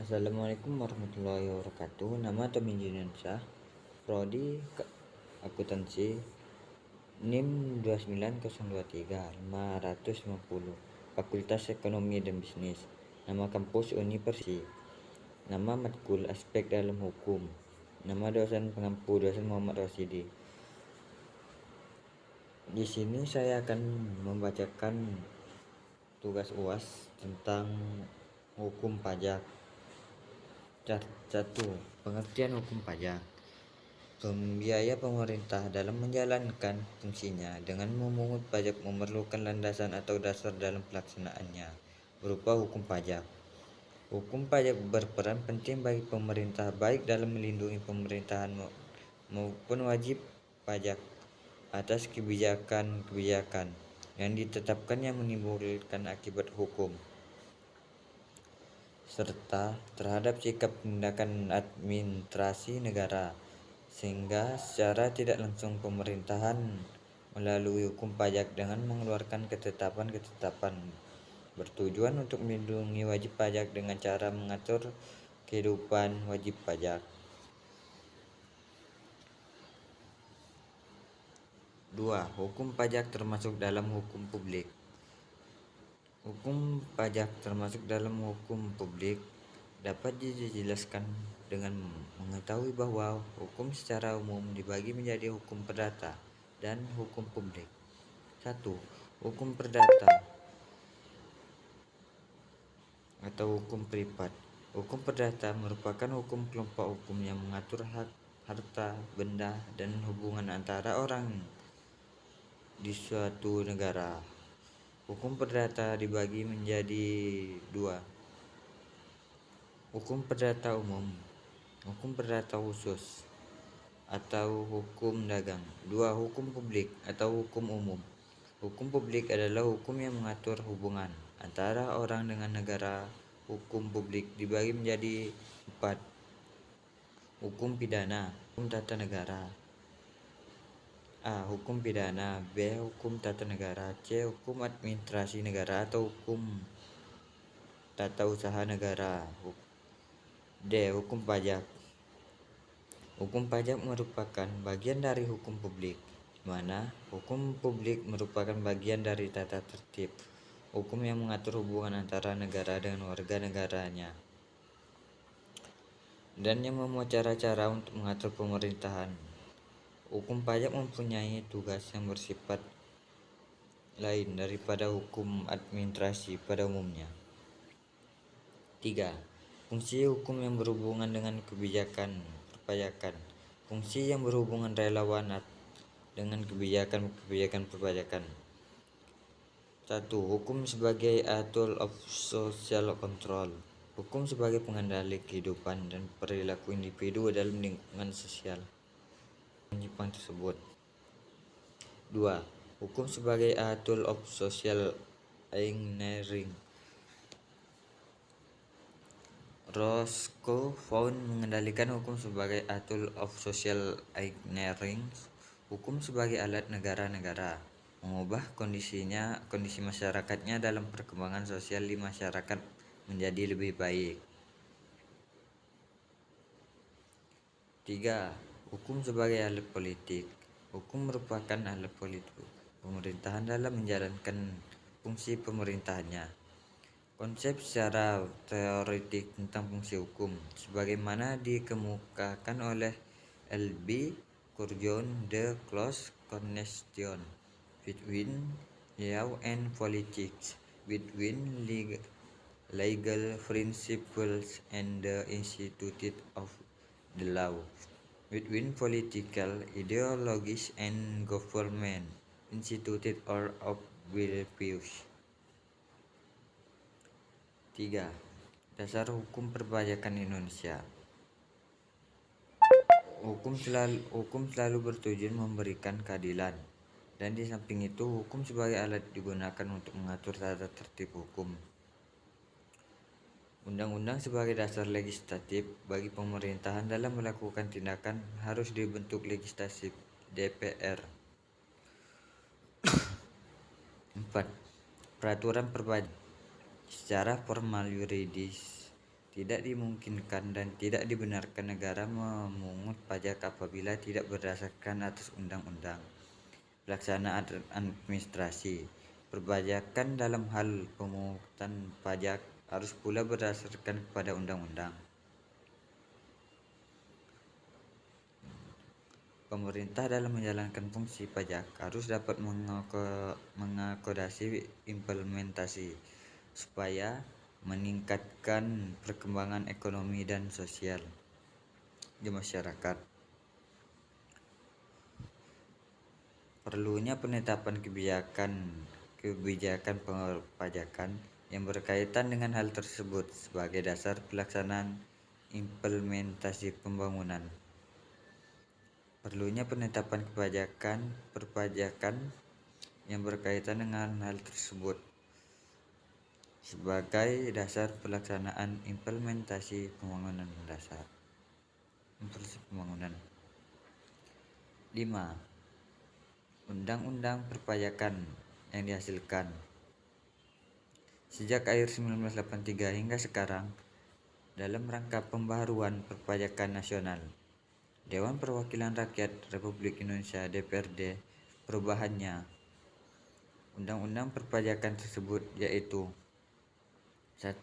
Assalamualaikum warahmatullahi wabarakatuh. Nama Tommy Junansyah, Prodi Akuntansi, NIM 29023 550, Fakultas Ekonomi dan Bisnis. Nama kampus Universi. Nama matkul aspek dalam hukum. Nama dosen pengampu dosen Muhammad Rasidi. Di sini saya akan membacakan tugas UAS tentang hukum pajak. 1. Pengertian hukum pajak. Pembiaya pemerintah dalam menjalankan fungsinya dengan memungut pajak memerlukan landasan atau dasar dalam pelaksanaannya, berupa hukum pajak. Hukum pajak berperan penting bagi pemerintah, baik dalam melindungi pemerintahan maupun wajib pajak atas kebijakan-kebijakan yang ditetapkan yang menimbulkan akibat hukum, serta terhadap sikap tindakan administrasi negara, sehingga secara tidak langsung pemerintahan melalui hukum pajak dengan mengeluarkan ketetapan-ketetapan bertujuan untuk melindungi wajib pajak dengan cara mengatur kehidupan wajib pajak. 2. Hukum pajak termasuk dalam hukum publik. Hukum pajak termasuk dalam hukum publik dapat dijelaskan dengan mengetahui bahwa hukum secara umum dibagi menjadi hukum perdata dan hukum publik. 1. Hukum perdata atau hukum privat. Hukum perdata merupakan hukum kelompok hukum yang mengatur hak, harta, benda, dan hubungan antara orang di suatu negara. Hukum perdata dibagi menjadi 2. Hukum perdata umum, hukum perdata khusus, atau hukum dagang. 2. Hukum publik atau hukum umum. Hukum publik adalah hukum yang mengatur hubungan antara orang dengan negara. Hukum publik dibagi menjadi 4. Hukum pidana, hukum tata negara. A. Hukum pidana. B. Hukum tata negara. C. Hukum administrasi negara atau hukum tata usaha negara. D. Hukum pajak. Hukum pajak merupakan bagian dari hukum publik, di mana hukum publik merupakan bagian dari tata tertib hukum yang mengatur hubungan antara negara dengan warga negaranya, dan yang memuat cara-cara untuk mengatur pemerintahan. Hukum pajak mempunyai tugas yang bersifat lain daripada hukum administrasi pada umumnya. 3. Fungsi hukum yang berhubungan dengan kebijakan perpajakan. Fungsi yang berhubungan relawan dengan kebijakan perpajakan. 1. Hukum sebagai a tool of social control. Hukum sebagai pengendali kehidupan dan perilaku individu dalam lingkungan sosial penyimpang tersebut. 2. Hukum sebagai a tool of social engineering. Roscoe Pound mengendalikan hukum sebagai a tool of social engineering. Hukum sebagai alat negara-negara mengubah kondisi masyarakatnya dalam perkembangan sosial di masyarakat menjadi lebih baik. 3. Hukum sebagai alat politik. Hukum merupakan alat politik pemerintahan dalam menjalankan fungsi pemerintahannya. Konsep secara teoretik tentang fungsi hukum sebagaimana dikemukakan oleh L.B. Curjon, The Close Connection Between Law and Politics, Between Legal Principles and the Institute of the Law, Between Political Ideologies and Government Institute or of Values. 3. Dasar hukum perpajakan Indonesia. Hukum selalu bertujuan memberikan keadilan, dan di samping itu hukum sebagai alat digunakan untuk mengatur tata tertib hukum. Undang-undang sebagai dasar legislatif bagi pemerintahan dalam melakukan tindakan harus dibentuk legislatif DPR. 4. Peraturan perpajakan. Secara formal yuridis, Tidak dimungkinkan dan tidak dibenarkan negara memungut pajak apabila tidak berdasarkan atas undang-undang. Pelaksanaan administrasi perpajakan dalam hal pemungutan pajak harus pula berdasarkan kepada undang-undang. Pemerintah dalam menjalankan fungsi pajak harus dapat mengakomodasi implementasi supaya meningkatkan perkembangan ekonomi dan sosial di masyarakat. Perlunya penetapan kebijakan perpajakan yang berkaitan dengan hal tersebut sebagai dasar pelaksanaan implementasi pembangunan. Perlunya penetapan kebijakan perpajakan yang berkaitan dengan hal tersebut sebagai dasar pelaksanaan implementasi pembangunan. 5. Undang-undang perpajakan yang dihasilkan. Sejak akhir 1983 hingga sekarang, dalam rangka pembaharuan perpajakan nasional, Dewan Perwakilan Rakyat Republik Indonesia (DPRD) perubahannya undang-undang perpajakan tersebut yaitu 1.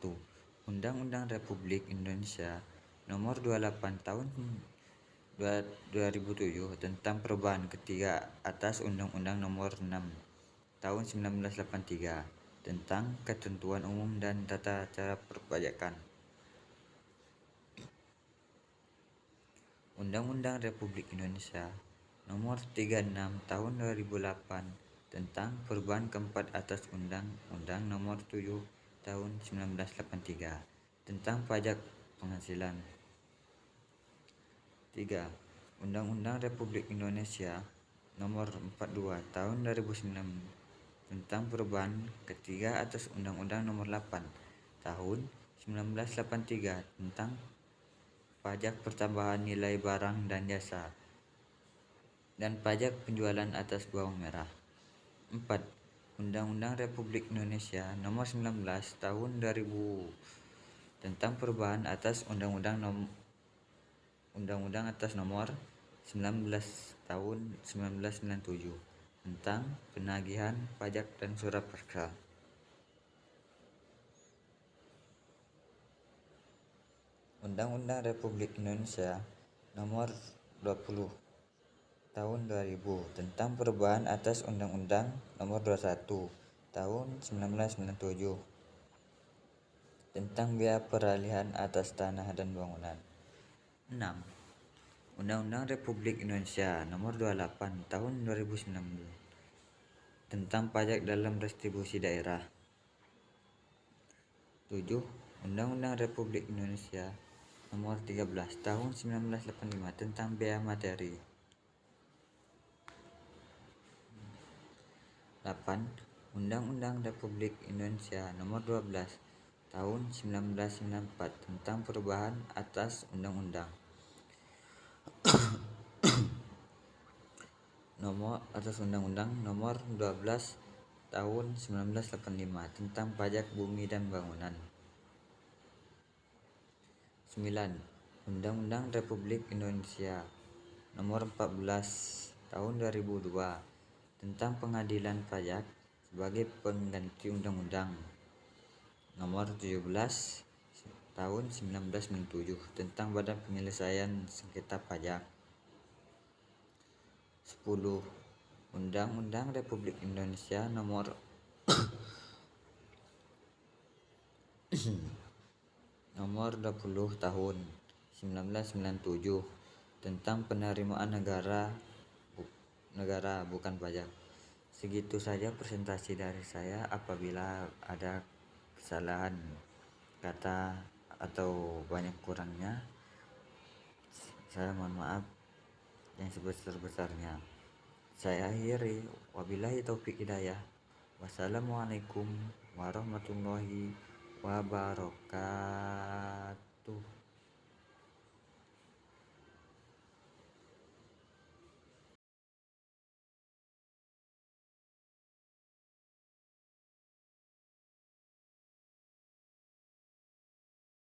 Undang-Undang Republik Indonesia Nomor 28 Tahun 2007 tentang perubahan ketiga atas Undang-Undang Nomor 6 Tahun 1983 tentang ketentuan umum dan tata cara perpajakan. Undang-Undang Republik Indonesia Nomor 36 Tahun 2008 tentang perubahan keempat atas Undang-Undang Nomor 7 Tahun 1983 tentang pajak penghasilan. 3. Undang-Undang Republik Indonesia Nomor 42 Tahun 2009 tentang perubahan ketiga atas Undang-Undang Nomor 8 Tahun 1983 tentang pajak pertambahan nilai barang dan jasa dan pajak penjualan atas bawang merah. 4. Undang-Undang Republik Indonesia Nomor 19 Tahun 2000 tentang perubahan atas Undang-Undang atas Nomor 19 Tahun 1997 tentang penagihan pajak dan surat paksa. Undang-Undang Republik Indonesia Nomor 20 Tahun 2000 tentang perubahan atas Undang-Undang Nomor 21 Tahun 1997 tentang biaya peralihan atas tanah dan bangunan. 6. Undang-Undang Republik Indonesia Nomor 28 Tahun 2009 tentang pajak dalam restribusi daerah. 7. Undang-Undang Republik Indonesia Nomor 13 Tahun 1985 tentang biaya materi. 8. Undang-Undang Republik Indonesia Nomor 12 Tahun 1994 tentang perubahan atas Undang-Undang Nomor 12 Tahun 1985 tentang pajak bumi dan bangunan. 9. Undang-Undang Republik Indonesia Nomor 14 Tahun 2002 tentang pengadilan pajak sebagai pengganti Undang-Undang Nomor 17 Tahun 1997 tentang Badan Penyelesaian Sengketa Pajak. 10. Undang-Undang Republik Indonesia Nomor Nomor 20 Tahun 1997 tentang penerimaan negara bukan pajak. Segitu saja presentasi dari saya. Apabila ada kesalahan kata atau banyak kurangnya, saya mohon maaf yang sebesar-besarnya. Saya akhiri, wabillahi taufik hidayah. Wassalamualaikum warahmatullahi wabarakatuh.